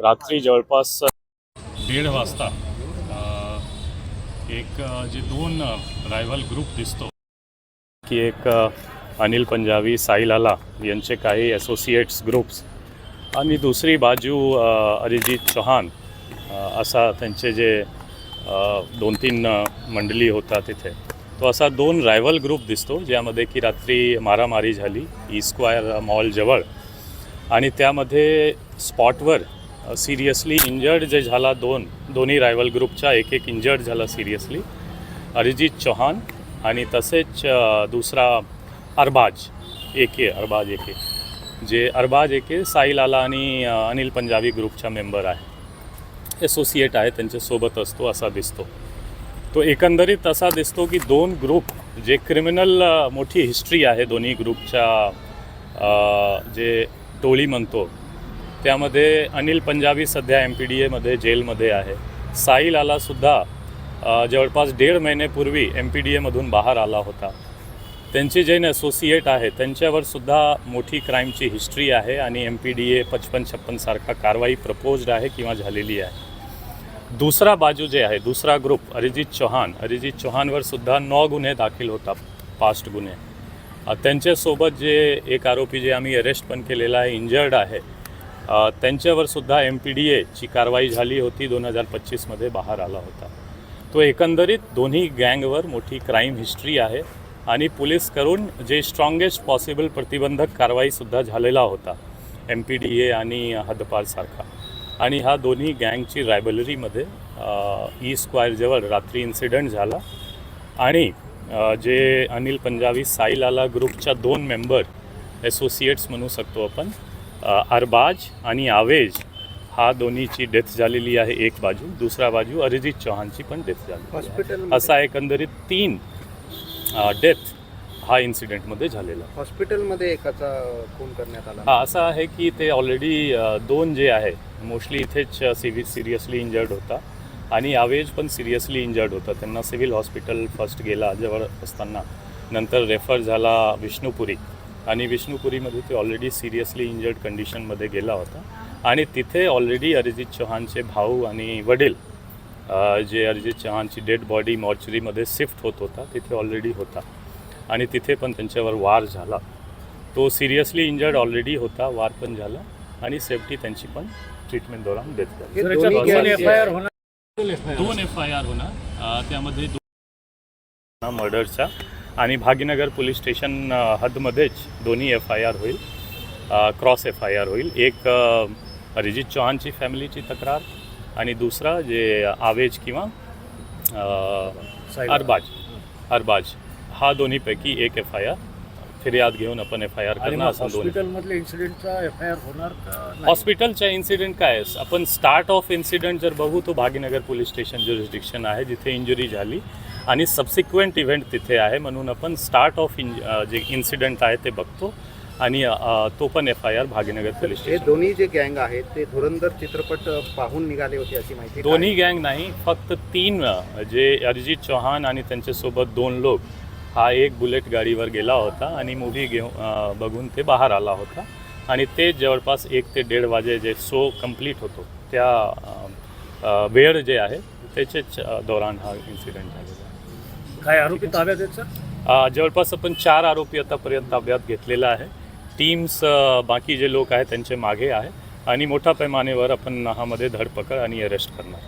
रात्री जवळपास 1:30 वाजता एक जे दोन रायव्हल ग्रुप दिसतो की एक अनिल पंजाबी साहिल आला यांचे काही असोसिएट्स ग्रुप्स आणि दुसरी बाजू अरिजित चौहान असा त्यांचे जे 2-3 मंडळी होता तिथे तो असा दोन रायव्हल ग्रुप दिसतो ज्यामध्ये की रात्री मारामारी झाली ई स्क्वायर मॉलजवळ आणि त्यामध्ये स्पॉटवर सिरियसली इंजर्ड जे झाला दोन्ही रायव्हल ग्रुपच्या एक इंजर्ड झाला सिरियसली अरिजित चौहान आणि तसेच दुसरा अरबाज एके जे अरबाज एके साहिल आला आणि अनिल पंजाबी ग्रुपचा मेंबर आहे असोसिएट आहे त्यांच्यासोबत असतो असा दिसतो. तो एकंदरीत असा दिसतो की दोन ग्रुप जे क्रिमिनल मोठी हिस्ट्री आहे दोन्ही ग्रुपच्या जे टोळी म्हणतो त्यामध्ये अनिल पंजाबी सध्या MPDAमध्ये जेलमध्ये आहे. साहिल आलासुद्धा जवळपास 1.5 महिन्यापूर्वी MPDAमधून बाहेर आला होता. त्यांचे जे असोसिएट आहे त्यांच्यावरसुद्धा मोठी क्राईमची हिस्ट्री आहे आणि MPDA 55-56 सारखा कारवाई प्रपोज्ड आहे किंवा झालेली आहे. दुसरा बाजू जे आहे दुसरा ग्रुप अरिजित चौहानवर सुद्धा 9 गुन्हे दाखल होता पास्ट गुन्हे. त्यांच्यासोबत जे एक आरोपी जे आम्ही अरेस्ट पण केलेला आहे इंजर्ड आहे त्यांच्यावरसुद्धा MPDAची कारवाई झाली होती 2025मध्ये बाहेर आला होता. तो एकंदरीत दोन्ही गँगवर मोठी क्राईम हिस्ट्री आहे आणि पोलीस करून जे स्ट्रॉंगेस्ट पॉसिबल प्रतिबंधक कारवाईसुद्धा झालेला होता MPDA आणि हद्दपारसारखा आणि हा दोन्ही गँगची रायव्हलरीमध्ये ई स्क्वायरजवळ रात्री इन्सिडेंट झाला आणि जे अनिल पंजाबी साहिल आला ग्रुपच्या 2 मेंबर असोसिएट्स म्हणू शकतो आपण अरबाज आणि आवेज हा दोन्हीची डेथ झालेली आहे एक बाजू दुसरा बाजू अरिजित चौहानची पण डेथ झाली. असा एकंदरीत 3 डेथ हा इन्सिडेंटमध्ये झालेला. हॉस्पिटलमध्ये एकाचा खून करण्यात आला. हा असं आहे की ते ऑलरेडी 2 जे आहे मोस्टली इथेच सिरियसली इंजर्ड होता आणि आवेज पण सिरियसली इंजर्ड होता. त्यांना सिव्हिल हॉस्पिटल फर्स्ट गेला जवळ असताना नंतर रेफर झाला विष्णुपुरी आणि विष्णुपुरीमध्ये ते ऑलरेडी सिरियसली इंजर्ड कंडिशनमध्ये गेला होता आणि तिथे ऑलरेडी अरिजित चौहानचे भाऊ आणि वडील जे अरिजित चौहानची डेड बॉडी मॉर्चरीमध्ये शिफ्ट होत होता तिथे ऑलरेडी होता आणि तिथे पण त्यांच्यावर वार झाला. तो सिरियसली इंजर्ड ऑलरेडी होता वार पण झाला आणि सेफ्टी त्यांची पण ट्रीटमेंट दौरान डेथ झाली. 2 FIR होणार त्यामध्ये 2 मर्डरचा आणि भागीनगर पोलीस स्टेशन हदमध्येच दोन्ही FIR होईल क्रॉस FIR होईल. एक अरिजित चौहानची फॅमिलीची तक्रार आणि दुसरा जे आवेज किंवा अरबाज हा दोन्हीपैकी एक FIR फिर्याद घेऊन आपण FIR करणार. हॉस्पिटलमधल्या इन्सिडेंटचा FIR होणार का? हॉस्पिटलच्या इन्सिडेंट काय आहे आपण स्टार्ट ऑफ इन्सिडेंट जर बघू तो भागीनगर पोलीस स्टेशन ज्युरिस्डिक्शन आहे जिथे इंजुरी झाली आणि सबसिक्वेंट इव्हेंट तिथे आहे म्हणून आपण स्टार्ट ऑफ जे इन्सिडेंट आहे ते बघतो आणि तो पण FIR भागीनगर पोलीस हे स्टेशन. दोन्ही जे गँग आहेत ते धुरंधर चित्रपट पाहून निघाले होते अशी माहिती. दोन्ही गँग नाही फक्त 3 जे अरिजित चौहान आणि त्यांच्यासोबत 2 लोक हा एक बुलेट गाडीवर गेला होता आणि मूव्ही घेऊन बघून ते बाहेर आला होता आणि ते जवळपास 1 ते 1:30 वाजे जे शो कंप्लीट होतो त्या वेळ जे आहे त्याच्याच दौरान हा इन्सिडेंट झालेला आहे. काय आरोपी ताब्यात आहेत सर? जवळपास आपण 4 आरोपी आतापर्यंत ताब्यात घेतलेला आहे. टीम्स बाकी जे लोक आहेत त्यांचे मागे आहे आणि मोठ्या पैमानेवर आपण ह्यामध्ये धरपकड आणि अरेस्ट करणार.